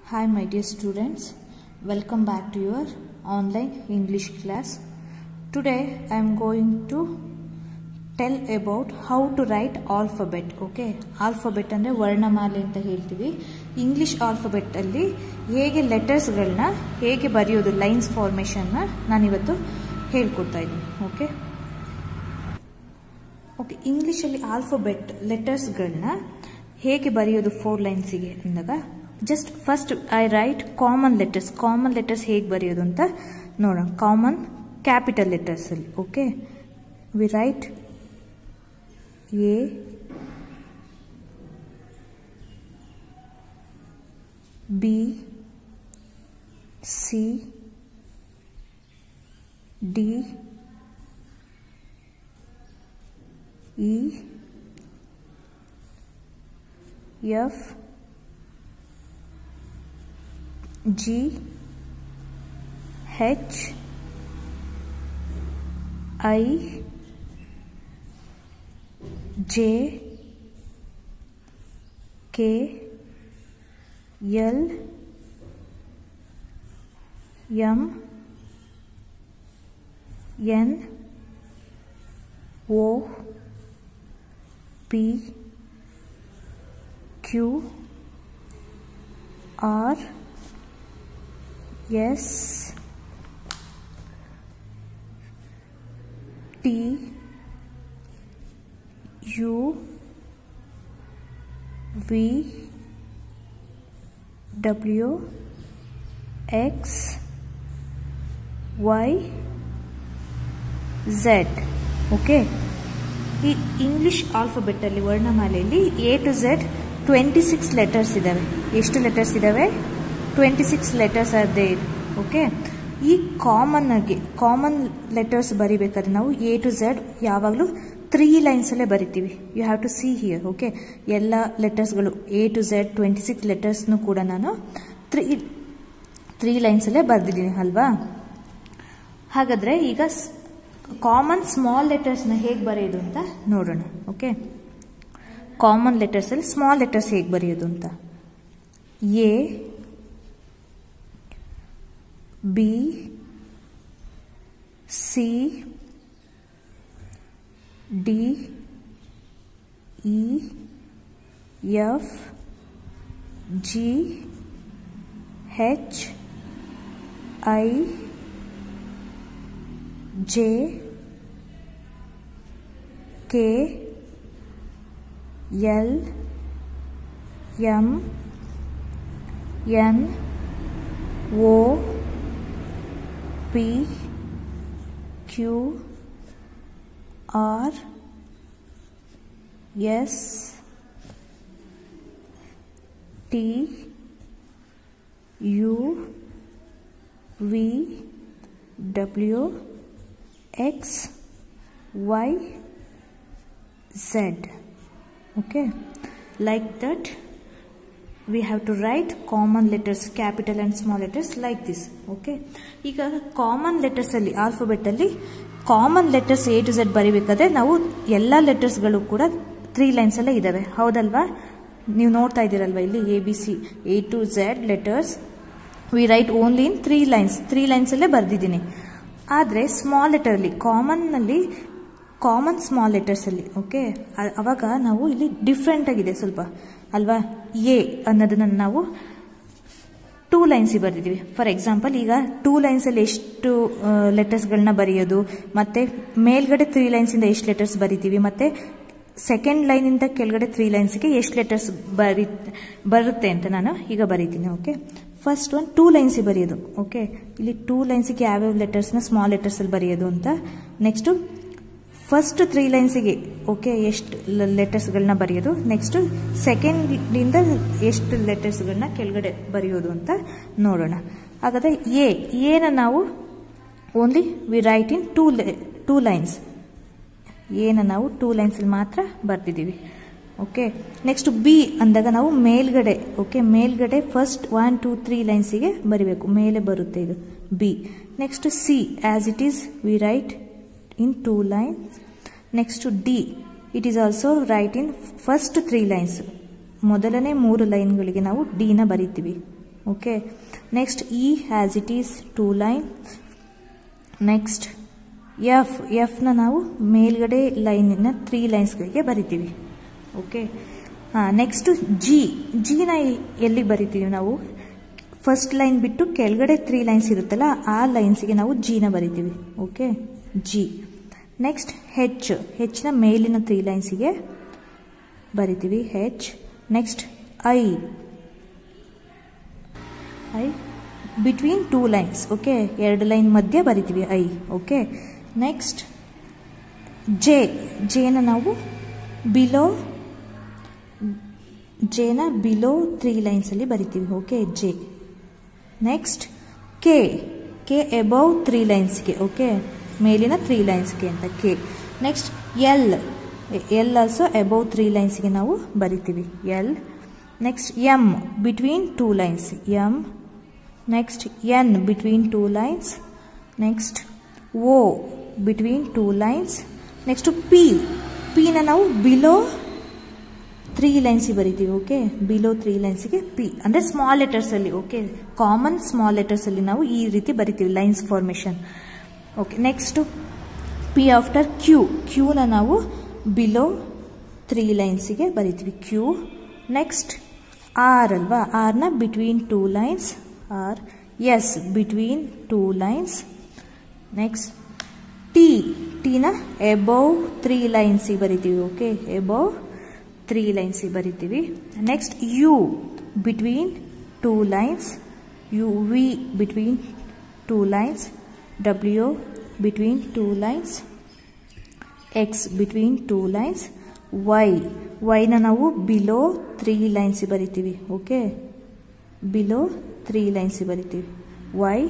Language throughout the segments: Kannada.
Hi my dear students, welcome back to your online English class. Today I am going to tell about how to write alphabet. Okay, alphabet andre ವರ್ಣಮಾಲೆ ಅಂತ ಹೇಳ್ತೀವಿ. ಇಂಗ್ಲಿಷ್ ಆಲ್ಫಾಬೆಟ್ ಅಲ್ಲಿ ಹೇಗೆ ಲೆಟರ್ಸ್ ಗಳನ್ನ ಹೇಗೆ ಬರೆಯೋದು ಲೈನ್ಸ್ ಫಾರ್ಮೇಷನ್ ನ ನಾನು ಇವತ್ತು ಹೇಳ್ಕೊಡ್ತಾ ಇದ್ದೀನಿ. ಓಕೆ ಇಂಗ್ಲಿಷ್ ಅಲ್ಲಿ ಆಲ್ಫಾಬೆಟ್ ಲೆಟರ್ಸ್ ಗಳನ್ನ ಹೇಗೆ ಬರೆಯೋದು 4 ಲೈನ್ಸ್ ಗೆ ಅಂದಾಗ just first I write common letters ಹೇಗೆ ಬರೆಯೋದು ಅಂತ ನೋಡೋಣ. ಕಾಮನ್ ಕ್ಯಾಪಿಟಲ್ ಲೆಟರ್ಸ್ ಅಲ್ಲಿ okay we write A B C D E F G H I J K L M N O P Q R S T U V W X Y Z. Okay ಈ ಇಂಗ್ಲಿಷ್ ಆಲ್ಫಾಬೆಟ್ ಅಲ್ಲಿ ವರ್ಣಮಾಲೆಯಲ್ಲಿ A to Z 26 ಲೆಟರ್ಸ್ ಇದಾವೆ. ಎಷ್ಟು ಲೆಟರ್ಸ್ ಇದಾವೆ? 26 ಲೆಟರ್ಸ್ ಆರ್ ದೇರ್. ಓಕೆ ಈ ಕಾಮನ್ ಲೆಟರ್ಸ್ ಬರಿಬೇಕಾದ್ರೆ ನಾವು A to Z ಯಾವಾಗಲೂ 3 ಲೈನ್ಸ್ ಅಲ್ಲೇ ಬರಿತೀವಿ. You have to see here. Okay ಎಲ್ಲ ಲೆಟರ್ಸ್ಗಳು A to Z 26 ಲೆಟರ್ಸ್ನು ಕೂಡ ನಾನು 3 ಲೈನ್ಸ್ ಅಲ್ಲೇ ಬರೆದಿದ್ದೀನಿ ಅಲ್ವಾ. ಹಾಗಾದ್ರೆ ಈಗ ಕಾಮನ್ ಸ್ಮಾಲ್ ಲೆಟರ್ಸ್ ನ ಹೇಗೆ ಬರೆಯೋದು ಅಂತ ನೋಡೋಣ. ಓಕೆ ಕಾಮನ್ ಲೆಟರ್ಸ್ ಅಲ್ಲಿ ಸ್ಮಾಲ್ ಲೆಟರ್ಸ್ ಹೇಗೆ ಬರೆಯೋದು ಅಂತ A B C D E F G H I J K L M N O P Q R S T U V W X Y Z. Okay, like that we have to write common letters, capital and small letters like this. Okay, ಈಗ ಕಾಮನ್ ಲೆಟರ್ಸ್ ಅಲ್ಲಿ ಆಲ್ಫಾಬೆಟ್ ಅಲ್ಲಿ common letters A to Z ಬರಿಬೇಕಾದ್ರೆ ನಾವು ಎಲ್ಲಾ ಲೆಟರ್ಸ್ಗಳು ಕೂಡ 3 ಲೈನ್ಸ್ ಅಲ್ಲೇ ಇದಾವೆ. ಹೌದಲ್ವಾ? ನೀವು ನೋಡ್ತಾ ಇದ್ದೀರಲ್ವಾ ಇಲ್ಲಿ ABC A to Z letters we write only in 3 lines ಅಲ್ಲೇ ಬರ್ದಿದ್ದೀನಿ. ಆದ್ರೆ ಸ್ಮಾಲ್ ಲೆಟರ್ ಅಲ್ಲಿ ಕಾಮನ್ ಸ್ಮಾಲ್ ಲೆಟರ್ಸ್ ಅಲ್ಲಿ ಓಕೆ ಅವಾಗ ನಾವು ಇಲ್ಲಿ ಡಿಫ್ರೆಂಟ್ ಆಗಿದೆ ಸ್ವಲ್ಪ ಅಲ್ವಾ. A ಅನ್ನೋದನ್ನ ನಾವು 2 ಲೈನ್ಸ್ ಬರ್ದಿದ್ದೀವಿ. ಫಾರ್ ಎಕ್ಸಾಂಪಲ್ ಈಗ 2 ಲೈನ್ಸ್ ಅಲ್ಲಿ ಎಷ್ಟು ಲೆಟರ್ಸ್ಗಳನ್ನ ಬರೆಯೋದು, ಮತ್ತೆ ಮೇಲ್ಗಡೆ 3 ಲೈನ್ಸ್ ಇಂದ ಎಷ್ಟು ಲೆಟರ್ಸ್ ಬರಿತೀವಿ, ಮತ್ತೆ ಸೆಕೆಂಡ್ ಲೈನ್ ಇಂದ ಕೆಳಗಡೆ 3 ಲೈನ್ಸ್ಗೆ ಎಷ್ಟು ಲೆಟರ್ಸ್ ಬರುತ್ತೆ ಅಂತ ನಾನು ಈಗ ಬರೀತೀನಿ. ಓಕೆ ಫಸ್ಟ್ ಒಂದು 2 ಲೈನ್ಸ್ ಬರೆಯೋದು. ಓಕೆ ಇಲ್ಲಿ 2 ಲೈನ್ಸ್ಗೆ ಯಾವ್ಯಾವ ಲೆಟರ್ಸ್ನ ಸ್ಮಾಲ್ ಲೆಟರ್ಸ್ ಅಲ್ಲಿ ಬರೆಯೋದು ಅಂತ. ನೆಕ್ಸ್ಟ್ ಫಸ್ಟ್ 3 ಲೈನ್ಸ್ಗೆ ಓಕೆ ಎಷ್ಟು ಲೆಟರ್ಸ್ಗಳನ್ನ ಬರೆಯೋದು, ನೆಕ್ಸ್ಟ್ ಸೆಕೆಂಡ್ ಇಂದ ಎಷ್ಟು ಲೆಟರ್ಸ್ಗಳನ್ನ ಕೆಳಗಡೆ ಬರೆಯೋದು ಅಂತ ನೋಡೋಣ. ಹಾಗಾದ್ರೆ ಎನ ನಾವು only we right in 2 lines. ಎನ ನಾವು 2 ಲೈನ್ಸ್ ಅಲ್ಲಿ ಮಾತ್ರ ಬರ್ತಿದ್ದೀವಿ. ಓಕೆ ನೆಕ್ಸ್ಟ್ ಬಿ ಅಂದಾಗ ನಾವು ಮೇಲ್ಗಡೆ ಓಕೆ ಮೇಲ್ಗಡೆ ಫಸ್ಟ್ 1 2 3 ಲೈನ್ಸ್ಗೆ ಬರಿಬೇಕು, ಮೇಲೆ ಬರುತ್ತೆ ಇದು B. Next C as it is we write in 2 lines. Next to D, it is also write in first 3 lines. ಮೊದಲನೇ 3 ಲೈನ್ಗಳಿಗೆ ನಾವು D ನ ಬರೀತೀವಿ. Okay. Next E as it is 2 line. Next ಎಫ್ನ ನಾವು ಮೇಲ್ಗಡೆ ಲೈನಿನ 3 ಲೈನ್ಸ್ಗಳಿಗೆ ಬರಿತೀವಿ. ಓಕೆ. ನೆಕ್ಸ್ಟ್ ಜಿನ ಎಲ್ಲಿ ಬರಿತೀವಿ ನಾವು? ಫಸ್ಟ್ ಲೈನ್ ಬಿಟ್ಟು ಕೆಳಗಡೆ 3 ಲೈನ್ಸ್ ಇರುತ್ತಲ್ಲ ಆ ಲೈನ್ಸ್ಗೆ ನಾವು ಜಿನ ಬರಿತೀವಿ. Okay, G. ನೆಕ್ಸ್ಟ್ ಹೆಚ್ನ ಮೇಲಿನ 3 ಲೈನ್ಸ್ಗೆ ಬರಿತೀವಿ H. Next I between 2 lines. Okay, 2 line ಮಧ್ಯೆ ಬರಿತೀವಿ ಐ. ಓಕೆ. ನೆಕ್ಸ್ಟ್ ಜೆನ ನಾವು ಬಿಲೋ 3 ಲೈನ್ಸ್ ಅಲ್ಲಿ ಬರಿತೀವಿ. Okay, J. Next K above 3 ಲೈನ್ಸ್ಗೆ. ಓಕೆ, ಮೇಲಿನ 3 ಲೈನ್ಸ್ಗೆ ಅಂತ K. Next L also above 3 ಲೈನ್ಸ್ಗೆ ನಾವು ಬರಿತೀವಿ L. Next M between 2 lines M. Next N between 2 lines. Next O between 2 lines. Next ಪಿನ ನಾವು ಬಿಲೋ 3 ಲೈನ್ಸ್ಗೆ ಬರಿತೀವಿ. ಓಕೆ, ಬಿಲೋ 3 ಲೈನ್ಸ್ಗೆ ಪಿ ಅಂದರೆ ಸ್ಮಾಲ್ ಲೆಟರ್ಸ್ ಅಲ್ಲಿ. ಓಕೆ, ಕಾಮನ್ ಸ್ಮಾಲ್ ಲೆಟರ್ಸ್ ಅಲ್ಲಿ ನಾವು ಈ ರೀತಿ ಬರಿತೀವಿ lines formation. Okay. Next P after ಕ್ಯೂನ ನಾವು ಬಿಲೋ 3 ಲೈನ್ಸ್ಗೆ ಬರಿತೀವಿ ಕ್ಯೂ. ನೆಕ್ಸ್ಟ್ ಆರ್ ಅಲ್ವಾ, ಆರ್ನ between 2 lines R. S between 2 lines. Next ಟಿನ ಅಬೌವ್ 3 ಲೈನ್ಸಿಗೆ ಬರಿತೀವಿ. ಓಕೆ, ಅಬೌವ್ 3 ಲೈನ್ಸಿಗೆ ಬರಿತೀವಿ. Next U between 2 lines U. V between 2 lines. W between 2 lines. X between 2 lines. ವೈನ ನಾವು ಬಿಲೋ 3 ಲೈನ್ಸಿಗೆ ಬರಿತೀವಿ. ಓಕೆ, ಬಿಲೋ 3 ಲೈನ್ಸಿಗೆ ಬರಿತೀವಿ ವೈ.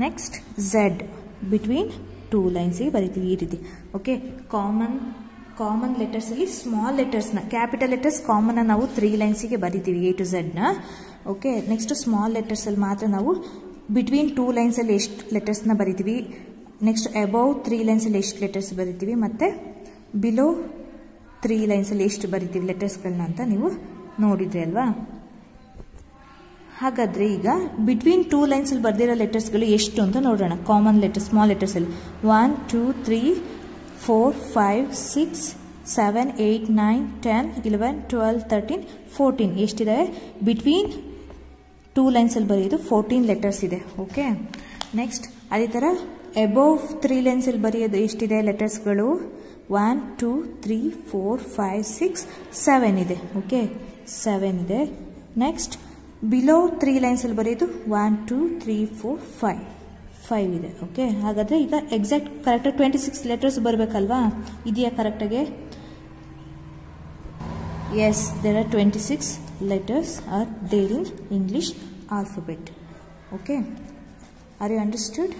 ನೆಕ್ಸ್ಟ್ ಝೆಡ್ ಬಿಟ್ವೀನ್ 2 ಲೈನ್ಸಿಗೆ ಬರಿತೀವಿ ಈ ರೀತಿ. ಓಕೆ, ಕಾಮನ್ ಲೆಟರ್ಸ್ ಅಲ್ಲಿ ಸ್ಮಾಲ್ ಲೆಟರ್ಸ್ನ, ಕ್ಯಾಪಿಟಲ್ ಲೆಟರ್ಸ್ ಕಾಮನ್ ನಾವು 3 ಲೈನ್ಸಿಗೆ ಬರಿತೀವಿ ಎ ಟು ಝೆಡ್ನ. ಓಕೆ. ನೆಕ್ಸ್ಟ್ ಸ್ಮಾಲ್ ಲೆಟರ್ಸ್ ಅಲ್ಲಿ ಮಾತ್ರ ನಾವು ಬಿಟ್ವೀನ್ 2 ಲೈನ್ಸ್ ಅಲ್ಲಿ ಎಷ್ಟು ಲೆಟರ್ಸ್ನ ಬರಿತೀವಿ. ನೆಕ್ಸ್ಟ್ ಅಬೌವ್ 3 ಲೈನ್ಸ್ ಅಲ್ಲಿ ಎಷ್ಟು ಲೆಟರ್ಸ್ ಬರಿತೀವಿ, ಮತ್ತೆ ಬಿಲೋ 3 ಲೈನ್ಸ್ ಅಲ್ಲಿ ಎಷ್ಟು ಬರಿತೀವಿ ಲೆಟರ್ಸ್ಗಳನ್ನ ಅಂತ ನೀವು ನೋಡಿದ್ರಿ ಅಲ್ವಾ. ಹಾಗಾದ್ರೆ ಈಗ ಬಿಟ್ವೀನ್ 2 ಲೈನ್ಸ್ ಅಲ್ಲಿ ಬರ್ದಿರೋ ಲೆಟರ್ಸ್ಗಳು ಎಷ್ಟು ಅಂತ ನೋಡೋಣ. ಕಾಮನ್ ಲೆಟರ್ಸ್ ಸ್ಮಾಲ್ ಲೆಟರ್ಸ್ ಅಲ್ಲಿ 1 2 3 4 5 6 7 8 9 10 11 12 13 14 ಎಷ್ಟಿದೆ? ಬಿಟ್ವೀನ್ 2 ಲೈನ್ಸ್ ಅಲ್ಲಿ ಬರೆಯೋದು 14 ಲೆಟರ್ಸ್ ಇದೆ. ಓಕೆ. ನೆಕ್ಸ್ಟ್ ಅದೇ ಥರ ಅಬೋವ್ 3 ಲೈನ್ಸ್ ಅಲ್ಲಿ ಬರೆಯೋದು ಎಷ್ಟಿದೆ ಲೆಟರ್ಸ್ಗಳು? 1 2 3 4 5 6 7 ಇದೆ. ಓಕೆ, 7 ಇದೆ. ನೆಕ್ಸ್ಟ್ ಬಿಲೋ 3 ಲೈನ್ಸ್ ಅಲ್ಲಿ ಬರೆಯೋದು 1 2 3 4 5 ಇದೆ. ಓಕೆ, ಹಾಗಾದರೆ ಈಗ ಎಕ್ಸಾಕ್ಟ್ ಕರೆಕ್ಟಾಗಿ 26 ಲೆಟರ್ಸ್ ಬರಬೇಕಲ್ವಾ? ಇದೆಯಾ ಕರೆಕ್ಟಾಗಿ? Yes, there are 26 letters are there in English alphabet. Okay, are you understood?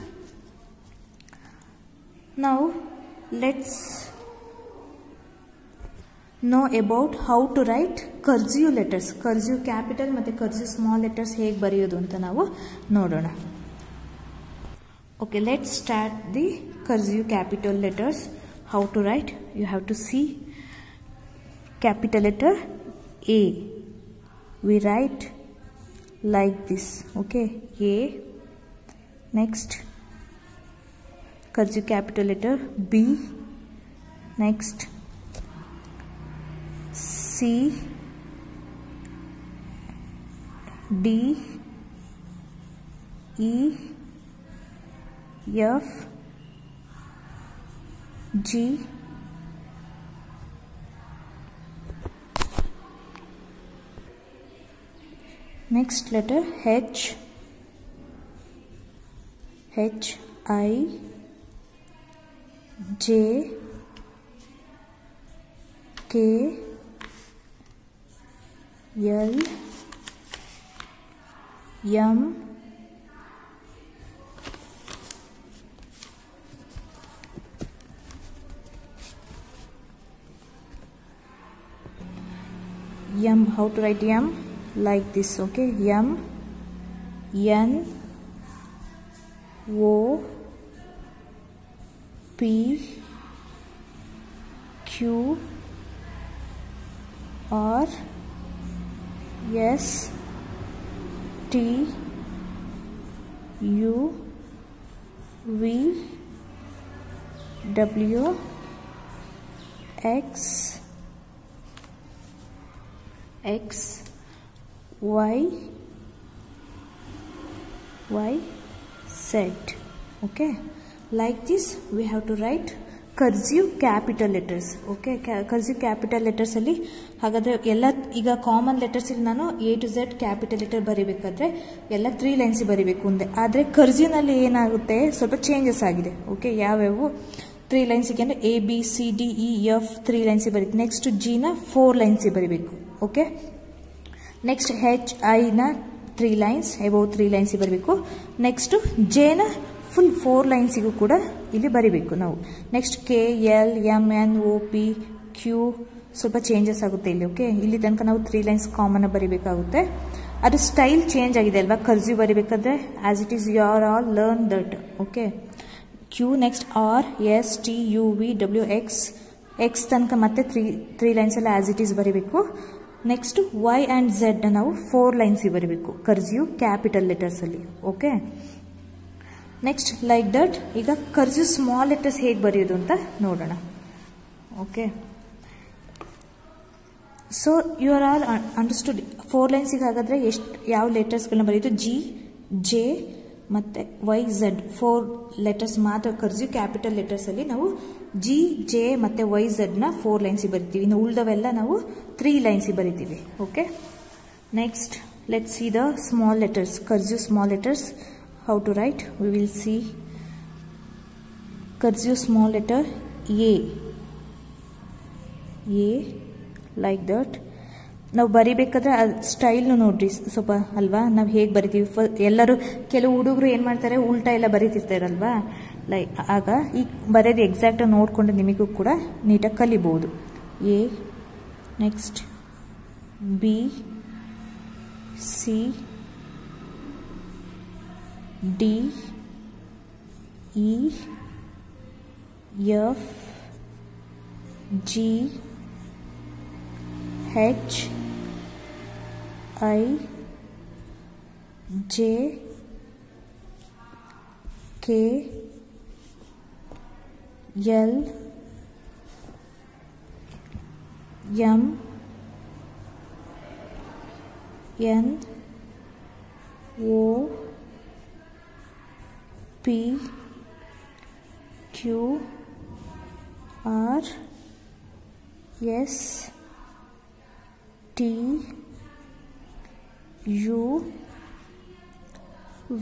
Now let's know about how to write cursive letters. Cursive capital ಮತ್ತೆ cursive small letters ಹೇಗೆ ಬರೆಯೋದು ಅಂತ ನಾವು ನೋಡೋಣ. Okay, let's start the cursive capital letters. How to write? You have to see capital letter A. We write like this. Okay, A. Next cursive capital letter B. Next C, D, E, F, G, next letter H, H, I, J, K, L, M, M. How to write M? Like this. Okay, M, N, O, P, Q, R, S, T U V W X Y Z. Okay, like this we have to write cursive capital letters. Okay, cursive capital letters ಅಲ್ಲಿ ಹಾಗಾದ್ರೆ ಎಲ್ಲ ಈಗ ಕಾಮನ್ ಲೆಟರ್ಸ್ ಇಲ್ಲಿ ನಾನು A to Z capital letter ಬರೀಬೇಕಾದ್ರೆ ಎಲ್ಲ 3 ಲೈನ್ಸ್ ಬರೀಬೇಕು ಅಂದೆ. ಆದರೆ ಕರ್ಸಿವ್ ನಲ್ಲಿ ಏನಾಗುತ್ತೆ, ಸ್ವಲ್ಪ ಚೇಂಜಸ್ ಆಗಿದೆ. ಓಕೆ, ಯಾವ್ಯಾವು 3 ಲೈನ್ಸ್ ಅಂದ್ರೆ A B C D E F 3 lines ಬರೀಬೇಕು. ನೆಕ್ಸ್ಟ್ G ನ 4 ಲೈನ್ಸ್ ಬರೀಬೇಕು. ಓಕೆ, ನೆಕ್ಸ್ಟ್ H I ನ 3 ಲೈನ್ಸ್ ಅಬೌವ್ 3 ಲೈನ್ಸ್ ಬರಬೇಕು. ನೆಕ್ಸ್ಟ್ J ನ ಫುಲ್ 4 ಲೈನ್ಸಿಗೂ ಕೂಡ ಇಲ್ಲಿ ಬರೀಬೇಕು ನಾವು. Next K L M N O P Q ಸ್ವಲ್ಪ ಚೇಂಜಸ್ ಆಗುತ್ತೆ ಇಲ್ಲಿ. ಓಕೆ, ಇಲ್ಲಿ ತನಕ ನಾವು 3 ಲೈನ್ಸ್ ಕಾಮನ್ ಬರೀಬೇಕಾಗುತ್ತೆ. ಅದು ಸ್ಟೈಲ್ ಚೇಂಜ್ ಆಗಿದೆ ಅಲ್ವಾ ಕರ್ಸಿವ್ ಬರೀಬೇಕಾದ್ರೆ. As it is you are all learn that. Okay, Q next R S T U V W X ತನಕ ಮತ್ತೆ 3 ಲೈನ್ಸ್ ಎಲ್ಲ ಆಸ್ ಇಟ್ ಈಸ್ ಬರೀಬೇಕು. ನೆಕ್ಸ್ಟ್ Y ಆ್ಯಂಡ್ Z ನಾವು 4 ಲೈನ್ಸ್ ಬರೀಬೇಕು ಕರ್ಸಿವ್ ಕ್ಯಾಪಿಟಲ್ ಲೆಟರ್ಸ್ ಅಲ್ಲಿ. ಓಕೆ, ನೆಕ್ಸ್ಟ್ ಲೈಕ್ ದಟ್ ಈಗ ಕರ್ಸಿವ್ ಸ್ಮಾಲ್ ಲೆಟರ್ಸ್ ಹೇಗೆ ಬರೆಯೋದು ಅಂತ ನೋಡೋಣ. Okay, so you are all understood. 4 ಲೈನ್ಸಿಗೆ ಹಾಗಾದ್ರೆ ಯಾವ ಲೆಟರ್ಸ್ಗಳನ್ನ ಬರೆಯೋದು? G J ಮತ್ತೆ Y Z 4 ಲೆಟರ್ಸ್ ಮಾತ್ರ ಕರ್ಸಿವ್ ಕ್ಯಾಪಿಟಲ್ ಲೆಟರ್ಸ್ ಅಲ್ಲಿ ನಾವು G J ಮತ್ತೆ Y Z ನ 4 ಲೈನ್ಸ್ ಬರಿತೀವಿ. ಇನ್ನು ಉಳಿದವೆಲ್ಲ ನಾವು 3 ಲೈನ್ಸ್ ಬರಿತೀವಿ. Okay, next let's see the small letters, cursive small letters. How to write? We will see cursive small letter A like that. ನಾವು ಬರಿಬೇಕಾದ್ರೆ ಸ್ಟೈಲ್ ನೋಡ್ರಿ ಸ್ವಲ್ಪ ಅಲ್ವಾ, ನಾವು ಹೇಗೆ ಬರಿತೀವಿ. ಎಲ್ಲರೂ ಕೆಲವು ಹುಡುಗರು ಏನು ಮಾಡ್ತಾರೆ, ಉಲ್ಟಾ ಎಲ್ಲ ಬರೀತಿರ್ತಾರಲ್ವಾ. ಲೈಕ್ ಆಗ ಈಗ ಬರೆಯೋದು ಎಕ್ಸಾಕ್ಟ್ ನೋಡಿಕೊಂಡು ನಿಮಗೂ ಕೂಡ ನೀಟಾಗಿ ಕಲಿಬಹುದು. A next B C D E F G H I J K L M N O P Q R S T U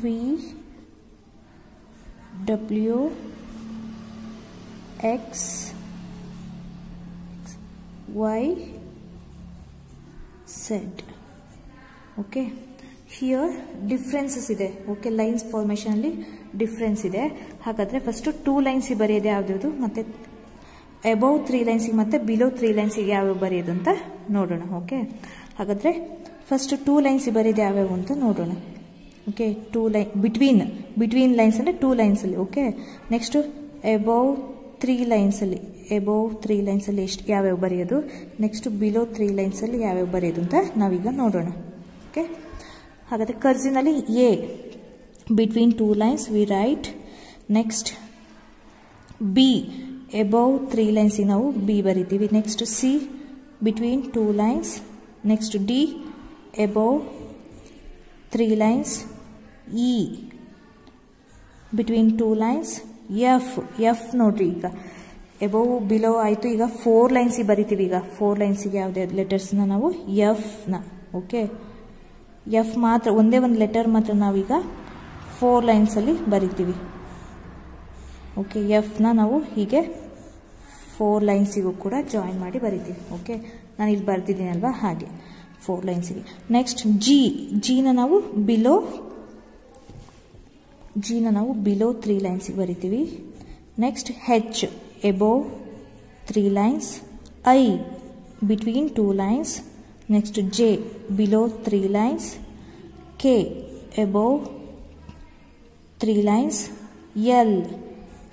V W X Y Z. Okay, here differences ಇದೆ. ಓಕೆ, ಲೈನ್ಸ್ ಫಾರ್ಮೇಷನ್ ಅಲ್ಲಿ ಡಿಫ್ರೆನ್ಸ್ ಇದೆ. ಹಾಗಾದ್ರೆ ಫಸ್ಟ್ 2 ಲೈನ್ಸ್ ಬರೆಯೋದು ಯಾವ್ದು, ಮತ್ತೆ ಅಬೌವ್ 3 ಲೈನ್ಸಿಗೆ ಮತ್ತೆ ಬಿಲೋ 3 ಲೈನ್ಸಿಗೆ ಯಾವ್ಯಾವ ಬರೆಯೋದು ಅಂತ ನೋಡೋಣ. ಓಕೆ, ಹಾಗಾದ್ರೆ ಫಸ್ಟ್ 2 ಲೈನ್ಸ್ ಬರೆಯೋದು ಯಾವ್ಯಾವು ಅಂತ ನೋಡೋಣ. ಓಕೆ, 2 ಲೈನ್ ಬಿಟ್ವೀನ್ ಲೈನ್ಸ್ ಅಂದರೆ 2 ಲೈನ್ಸಲ್ಲಿ. ಓಕೆ, ನೆಕ್ಸ್ಟ್ ಅಬೌವ್ 3 ಲೈನ್ಸಲ್ಲಿ ಎಷ್ಟು ಯಾವ್ಯಾವ ಬರೆಯೋದು, ನೆಕ್ಸ್ಟ್ ಬಿಲೋ 3 ಲೈನ್ಸಲ್ಲಿ ಯಾವ್ಯಾವ ಬರೆಯೋದು ಅಂತ ನಾವೀಗ ನೋಡೋಣ. ಓಕೆ, ಹಾಗಾದರೆ ಕರ್ಸಿವ್ನಲ್ಲಿ A between 2 lines we write. Next B above 3 ಲೈನ್ಸಿಗೆ ನಾವು B ಬರಿತೀವಿ. Next C between 2 lines. Next D above 3 lines. E between 2 lines. F ನೋಡ್ರಿ, ಈಗ ಅಬೌವ್ ಬಿಲೋ ಆಯಿತು. ಈಗ 4 ಲೈನ್ಸಿಗೆ ಬರಿತೀವಿ. ಈಗ 4 ಲೈನ್ಸಿಗೆ ಯಾವುದೇ ಲೆಟರ್ಸ್ನ ನಾವು Fನ. ಓಕೆ, F ಮಾತ್ರ ಒಂದೇ ಒಂದು ಲೆಟರ್ ಮಾತ್ರ ನಾವೀಗ 4 ಲೈನ್ಸಲ್ಲಿ ಬರಿತೀವಿ. ಓಕೆ, Fನ ನಾವು ಹೀಗೆ 4 ಲೈನ್ಸಿಗೂ ಕೂಡ ಜಾಯಿನ್ ಮಾಡಿ ಬರಿತೀವಿ. ಓಕೆ, ನಾನು ಇಲ್ಲಿ ಬರ್ತಿದ್ದೀನಿ ಅಲ್ವಾ, ಹಾಗೆ 4 ಲೈನ್ಸಿಗೆ. ನೆಕ್ಸ್ಟ್ ಜಿನ ನಾವು ಬಿಲೋ 3 ಲೈನ್ಸಿಗೆ ಬರಿತೀವಿ. Next H above 3 lines. I between 2 lines. Next J below 3 lines. K above 3 lines. L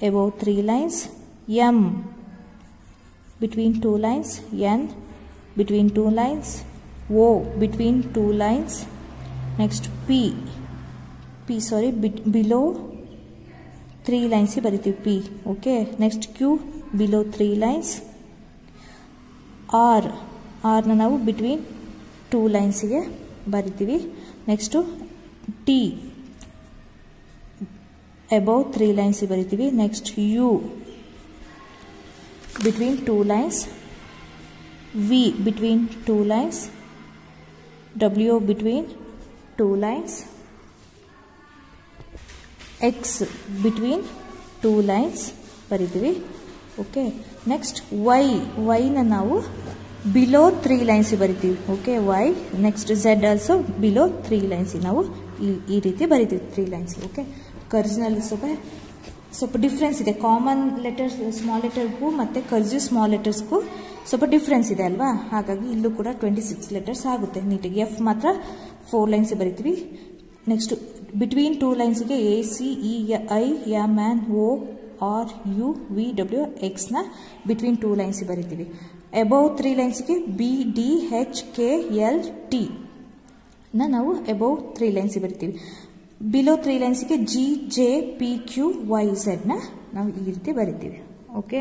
above 3 lines. M between 2 lines. N between 2 lines. O between 2 lines. Next below 3 lines ಬರಿತೀವಿ P. Okay, next Q below 3 lines. ಆರ್ನ ನಾವು ಬಿಟ್ವೀನ್ 2 ಲೈನ್ಸಿಗೆ ಬರಿತೀವಿ. ನೆಕ್ಸ್ಟು ಟಿ ಅಬೌವ್ 3 ಲೈನ್ಸ್ ಬರಿತೀವಿ. Next U between 2 lines, V between 2 lines, W between 2 lines, X between 2 lines ಬರಿತೀವಿ. ಓಕೆ, ನೆಕ್ಸ್ಟ್ ವೈನ ನಾವು ಬಿಲೋ 3 ಲೈನ್ಸ್ ಬರಿತೀವಿ. Okay, Y. Next Z also below 3 lines ನಾವು ಈ ರೀತಿ ಬರಿತೀವಿ 3 ಲೈನ್ಸ್. ಓಕೆ, ಕರ್ಸ್ನಲ್ಲಿ ಸ್ವಲ್ಪ ಡಿಫ್ರೆನ್ಸ್ ಇದೆ. ಕಾಮನ್ ಲೆಟರ್ಸ್ ಸ್ಮಾಲ್ ಲೆಟರ್ಗೂ ಮತ್ತು ಕರ್ಸಿವ್ ಸ್ಮಾಲ್ ಲೆಟರ್ಸ್ಗೂ ಸ್ವಲ್ಪ ಡಿಫ್ರೆನ್ಸ್ ಇದೆ ಅಲ್ವಾ, ಹಾಗಾಗಿ ಇಲ್ಲೂ ಕೂಡ 26 ಲೆಟರ್ಸ್ ಆಗುತ್ತೆ ನೀಟಾಗಿ. ಎಫ್ ಮಾತ್ರ 4 ಲೈನ್ಸ್ ಬರಿತೀವಿ. ನೆಕ್ಸ್ಟ್ ಬಿಟ್ವೀನ್ 2 ಲೈನ್ಸ್ಗೆ A C E I M N O R U V W ಎಕ್ಸ್ನ ಬಿಟ್ವೀನ್ 2 ಲೈನ್ಸ್ ಬರಿತೀವಿ. ಅಬೌವ್ 3 ಲೈನ್ಸ್ಗೆ B D H K L T ನಾವು ಅಬೌವ್ 3 ಲೈನ್ಸ್ ಬರಿತೀವಿ. ಬಿಲೋ 3 ಲೈನ್ಸ್ಗೆ G J P Q Y ಝೆಡ್ನ ನಾವು ಈ ರೀತಿ ಬರಿತೀವಿ. ಓಕೆ,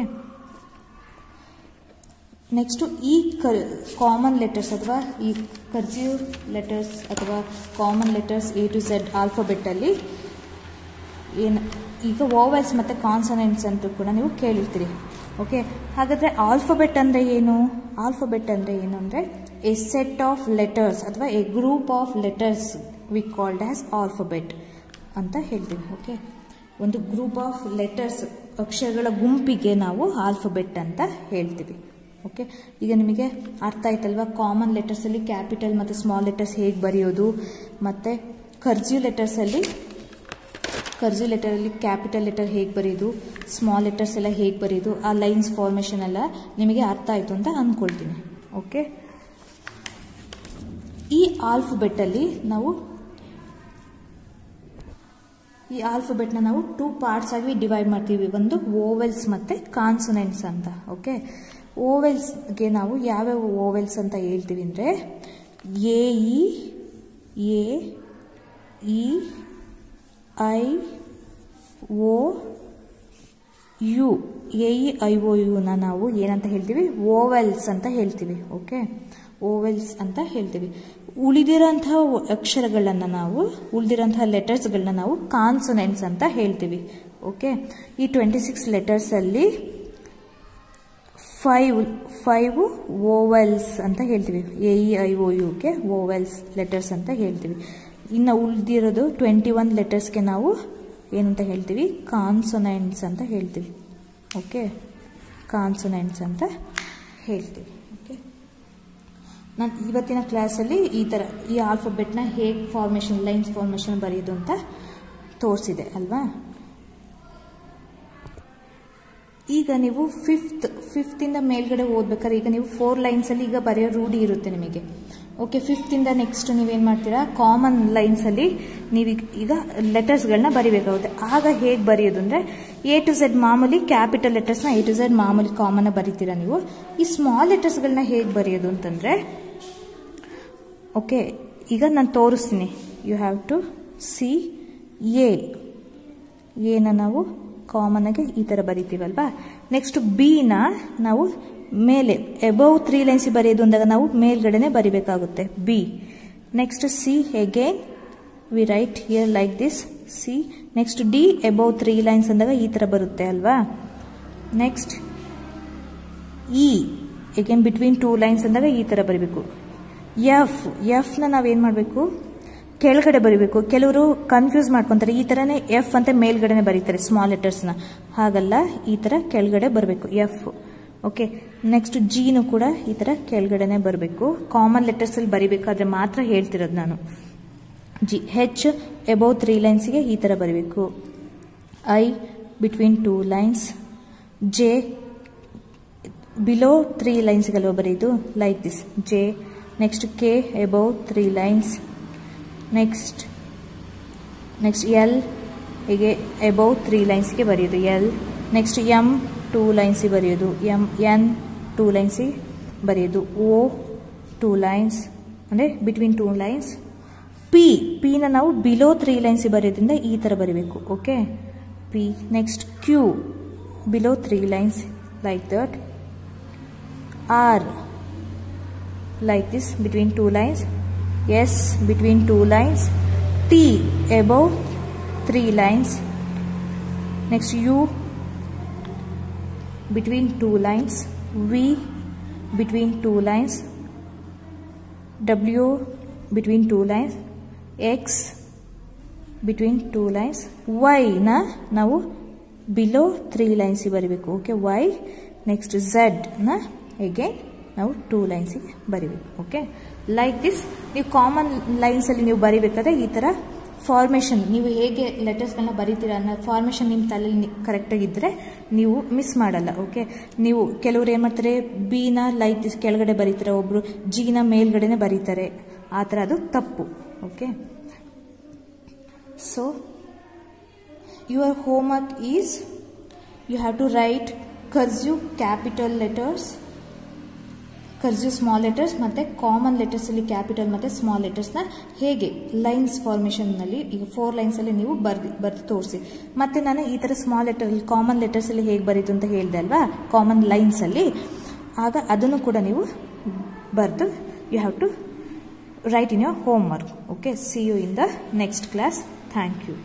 ನೆಕ್ಸ್ಟು ಈ ಕಾಮನ್ ಲೆಟರ್ಸ್ ಅಥವಾ ಈ ಕರ್ಸಿವ್ ಲೆಟರ್ಸ್ ಅಥವಾ common letters A to Z ಆಲ್ಫಾಬೆಟ್ಟಲ್ಲಿ ಈಗ ವೋವೆಲ್ಸ್ ಮತ್ತು ಕಾನ್ಸನೆಂಟ್ಸ್ ಅಂತೂ ಕೂಡ ನೀವು ಕೇಳಿರ್ತೀರಿ. ಓಕೆ, ಹಾಗಾದರೆ ಆಲ್ಫಾಬೆಟ್ ಅಂದರೆ ಏನು? ಆಲ್ಫಾಬೆಟ್ ಅಂದರೆ ಏನು ಅಂದರೆ ಎ ಸೆಟ್ ಆಫ್ ಲೆಟರ್ಸ್ ಅಥವಾ A group of letters we called as alphabet ಅಂತ ಹೇಳ್ತೀವಿ. ಓಕೆ, ಒಂದು ಗ್ರೂಪ್ ಆಫ್ ಲೆಟರ್ಸ್ ಅಕ್ಷರಗಳ ಗುಂಪಿಗೆ ನಾವು ಆಲ್ಫಾಬೆಟ್ ಅಂತ ಹೇಳ್ತೀವಿ. ಓಕೆ, ಈಗ ನಿಮಗೆ ಅರ್ಥ ಆಯ್ತಲ್ವಾ ಕಾಮನ್ ಲೆಟರ್ಸಲ್ಲಿ ಕ್ಯಾಪಿಟಲ್ ಮತ್ತು ಸ್ಮಾಲ್ ಲೆಟರ್ಸ್ ಹೇಗೆ ಬರೆಯೋದು, ಮತ್ತು ಕರ್ಸಿವ್ ಲೆಟರಲ್ಲಿ ಕ್ಯಾಪಿಟಲ್ ಲೆಟರ್ ಹೇಗೆ ಬರೆಯೋದು, ಸ್ಮಾಲ್ ಲೆಟರ್ಸ್ ಎಲ್ಲ ಹೇಗೆ ಬರೆಯೋದು, ಆ ಲೈನ್ಸ್ ಫಾರ್ಮೇಷನ್ ಎಲ್ಲ ನಿಮಗೆ ಅರ್ಥ ಆಯಿತು ಅಂತ ಅಂದ್ಕೊಳ್ತೀನಿ. ಓಕೆ, ಈ ಆಲ್ಫಾಬೆಟ್ಟಲ್ಲಿ ನಾವು ಈ ಆಲ್ಫಾಬೆಟ್ನ ನಾವು 2 ಪಾರ್ಟ್ಸ್ ಆಗಿ ಡಿವೈಡ್ ಮಾಡ್ತೀವಿ. ಒಂದು ವೋವೆಲ್ಸ್ ಮತ್ತು ಕಾನ್ಸನೆಂಟ್ಸ್ ಅಂತ. ಓಕೆ, ಓವೆಲ್ಸ್ಗೆ ನಾವು ಯಾವ್ಯಾವ ಓವೆಲ್ಸ್ ಅಂತ ಹೇಳ್ತೀವಿ ಅಂದರೆ A E I O U. A E I O ಯುನ ನಾವು ಏನಂತ ಹೇಳ್ತೀವಿ? ಓವೆಲ್ಸ್ ಅಂತ ಹೇಳ್ತೀವಿ. ಓಕೆ, ಓವೆಲ್ಸ್ ಅಂತ ಹೇಳ್ತೀವಿ. ಉಳಿದಿರೋಂತಹ ಅಕ್ಷರಗಳನ್ನು ಉಳಿದಿರೋಂತಹ ಲೆಟರ್ಸ್ಗಳನ್ನ ನಾವು ಕಾನ್ಸನೆಂಟ್ಸ್ ಅಂತ ಹೇಳ್ತೀವಿ. ಓಕೆ, ಈ 26 ಲೆಟರ್ಸಲ್ಲಿ 5 ಓವೆಲ್ಸ್ ಅಂತ ಹೇಳ್ತೀವಿ. ಎ ಇ ಐ ಓ ಯುಗೆ ಓವೆಲ್ಸ್ ಲೆಟರ್ಸ್ ಅಂತ ಹೇಳ್ತೀವಿ. ಇನ್ನು ಉಳಿದಿರೋದು 21 ಲೆಟರ್ಸ್ಗೆ ನಾವು ಏನಂತ ಹೇಳ್ತೀವಿ? ಕಾನ್ಸೊನೆಂಟ್ಸ್ ಅಂತ ಹೇಳ್ತೀವಿ. ಓಕೆ, ಕಾನ್ಸೊನೆಂಟ್ಸ್ ಅಂತ ಹೇಳ್ತೀವಿ. ಓಕೆ, ನಾನು ಇವತ್ತಿನ ಕ್ಲಾಸಲ್ಲಿ ಈ ಆಲ್ಫಾಬೆಟ್ನ ಹೇಗೆ ಲೈನ್ಸ್ ಫಾರ್ಮೇಷನ್ ಬರೆಯೋದು ಅಂತ ತೋರಿಸಿದೆ ಅಲ್ವಾ. ಈಗ ನೀವು ಫಿಫ್ತಿಂದ ಮೇಲ್ಗಡೆ ಓದ್ಬೇಕಾದ್ರೆ ಈಗ ನೀವು 4 ಲೈನ್ಸಲ್ಲಿ ಈಗ ಬರೆಯೋ ರೂಢಿ ಇರುತ್ತೆ ನಿಮಗೆ. ಓಕೆ, ಫಿಫ್ತಿಂದ ನೆಕ್ಸ್ಟ್ ನೀವೇನು ಮಾಡ್ತೀರಾ? ಕಾಮನ್ ಲೈನ್ಸಲ್ಲಿ ನೀವು ಈಗ ಲೆಟರ್ಸ್ಗಳನ್ನ ಬರಿಬೇಕಾಗುತ್ತೆ. ಆಗ ಹೇಗೆ ಬರೆಯೋದು ಅಂದರೆ ಎ ಟು ಝೆಡ್ ಮಾಮೂಲಿ ಕ್ಯಾಪಿಟಲ್ ಲೆಟರ್ಸ್ನ ಎ ಟು ಝೆಡ್ ಮಾಮೂಲಿ ಕಾಮನ್ ಬರೀತೀರಾ ನೀವು. ಈ ಸ್ಮಾಲ್ ಲೆಟರ್ಸ್ಗಳನ್ನ ಹೇಗೆ ಬರೆಯೋದು ಅಂತಂದರೆ ಓಕೆ, ಈಗ ನಾನು ತೋರಿಸ್ತೀನಿ. ಯು ಹ್ಯಾವ್ ಟು ಸಿ ಎನ ನಾವು ಕಾಮನ್ ಆಗಿ ಈ ಥರ ಬರಿತೀವಲ್ವಾ. ನೆಕ್ಸ್ಟ್ ಬಿನ ನಾವು ಮೇಲೆ ಅಬೌವ್ 3 ಲೈನ್ಸ್ ಬರೆಯೋದು ಅಂದಾಗ ನಾವು ಮೇಲ್ಗಡೆನೆ ಬರಿಬೇಕಾಗುತ್ತೆ B. Next C again we write here like this C. Next D above 3 lines ಅಂದಾಗ ಈ ಥರ ಬರುತ್ತೆ ಅಲ್ವಾ. Next E again between 2 lines ಅಂದಾಗ ಈ ಥರ ಬರೀಬೇಕು. ಎಫ್ನ ನಾವೇನು ಮಾಡಬೇಕು? ಕೆಳಗಡೆ ಬರೀಬೇಕು. ಕೆಲವರು ಕನ್ಫ್ಯೂಸ್ ಮಾಡ್ಕೊತಾರೆ, ಈ ಥರನೇ ಎಫ್ ಅಂತ ಮೇಲ್ಗಡೆನೆ ಬರೀತಾರೆ ಸ್ಮಾಲ್ ಲೆಟರ್ಸ್ನ. ಹಾಗಲ್ಲ, ಈ ಥರ ಕೆಳಗಡೆ ಬರಬೇಕು ಎಫ್. ಓಕೆ, ನೆಕ್ಸ್ಟ್ ಜಿನು ಕೂಡ ಈ ಥರ ಕೆಳಗಡೆನೆ ಬರಬೇಕು. ಕಾಮನ್ ಲೆಟರ್ಸಲ್ಲಿ ಬರಿಬೇಕಾದ್ರೆ ಮಾತ್ರ ಹೇಳ್ತಿರೋದು ನಾನು. ಜಿ ಹೆಚ್ ಅಬೌವ್ 3 ಲೈನ್ಸ್ಗೆ ಈ ಥರ ಬರಬೇಕು. I between 2 lines. J below 3 ಲೈನ್ಸ್ಗಲ್ವ ಬರೆಯೋದು like this J. Next K above 3 lines. Next L ಹೀಗೆ ಅಬೌವ್ 3 ಲೈನ್ಸ್ಗೆ ಬರೆಯೋದು ಎಲ್. ನೆಕ್ಸ್ಟ್ ಎಮ್ 2 ಲೈನ್ಸಿಗೆ ಬರೆಯೋದು ಎನ್ 2 ಲೈನ್ಸಿಗೆ ಬರೆಯೋದು. ಓ 2 ಲೈನ್ಸ್ ಅಂದರೆ ಬಿಟ್ವೀನ್ 2 ಲೈನ್ಸ್. ಪಿನ ನಾವು ಬಿಲೋ 3 ಲೈನ್ಸ್ ಬರೆಯೋದ್ರಿಂದ ಈ ತರ ಬರೀಬೇಕು. Okay, P. Next Q below 3 lines like that. Or like this between 2 lines. S between 2 lines. T above 3 lines. Next U between 2 lines. V between 2 lines. W between 2 lines. X between 2 lines. Y na ನಾವು below 3 lines ಬರಿಬೇಕು. Okay, Y. Next Z na again ನಾವು 2 ಲೈನ್ಸ್ ಬರಿಬೇಕು. ಓಕೆ, ಲೈಕ್ ದಿಸ್ ನೀವು ಕಾಮನ್ ಲೈನ್ಸ್ ಅಲ್ಲಿ ನೀವು ಬರಿಬೇಕಾದ್ರೆ ಈ ತರ ಫಾರ್ಮೇಶನ್ ನೀವು ಹೇಗೆ ಲೆಟರ್ಸ್ಗಳನ್ನ ಬರೀತೀರಾ ಅನ್ನೋ ಫಾರ್ಮೇಶನ್ ನಿಮ್ಮ ತಲೆಯಲ್ಲಿ ಕರೆಕ್ಟಾಗಿದ್ದರೆ ನೀವು ಮಿಸ್ ಮಾಡಲ್ಲ. ಓಕೆ, ನೀವು ಕೆಲವರು ಏನು ಮಾಡ್ತಾರೆ, ಬಿನ ಲೈಕ್ ದಿಸ್ ಕೆಳಗಡೆ ಬರೀತಾರೆ, ಒಬ್ರು ಜಿನ ಮೇಲ್ಗಡೆನೆ ಬರೀತಾರೆ. ಆ ಥರ ಅದು ತಪ್ಪು. Okay, so your homework is you have to write cursive capital letters, cursive small letters ಮತ್ತು ಕಾಮನ್ ಲೆಟರ್ಸ್ ಅಲ್ಲಿ ಕ್ಯಾಪಿಟಲ್ ಮತ್ತು ಸ್ಮಾಲ್ ಲೆಟರ್ಸ್ನ ಹೇಗೆ ಲೈನ್ಸ್ ಫಾರ್ಮೇಷನ್ನಲ್ಲಿ ಈಗ 4 ಲೈನ್ಸಲ್ಲಿ ನೀವು ಬರೆದು ತೋರಿಸಿ. ಮತ್ತು ನಾನು ಈ ಥರ ಸ್ಮಾಲ್ ಲೆಟರ್ ಕಾಮನ್ ಲೆಟರ್ಸಲ್ಲಿ ಹೇಗೆ ಬರೀತು ಅಂತ ಹೇಳಿದೆ ಅಲ್ವಾ, ಕಾಮನ್ ಲೈನ್ಸಲ್ಲಿ, ಆಗ ಅದನ್ನು ಕೂಡ ನೀವು ಬರೆದು you have to write in your homework. Okay, see you in the next class. Thank you.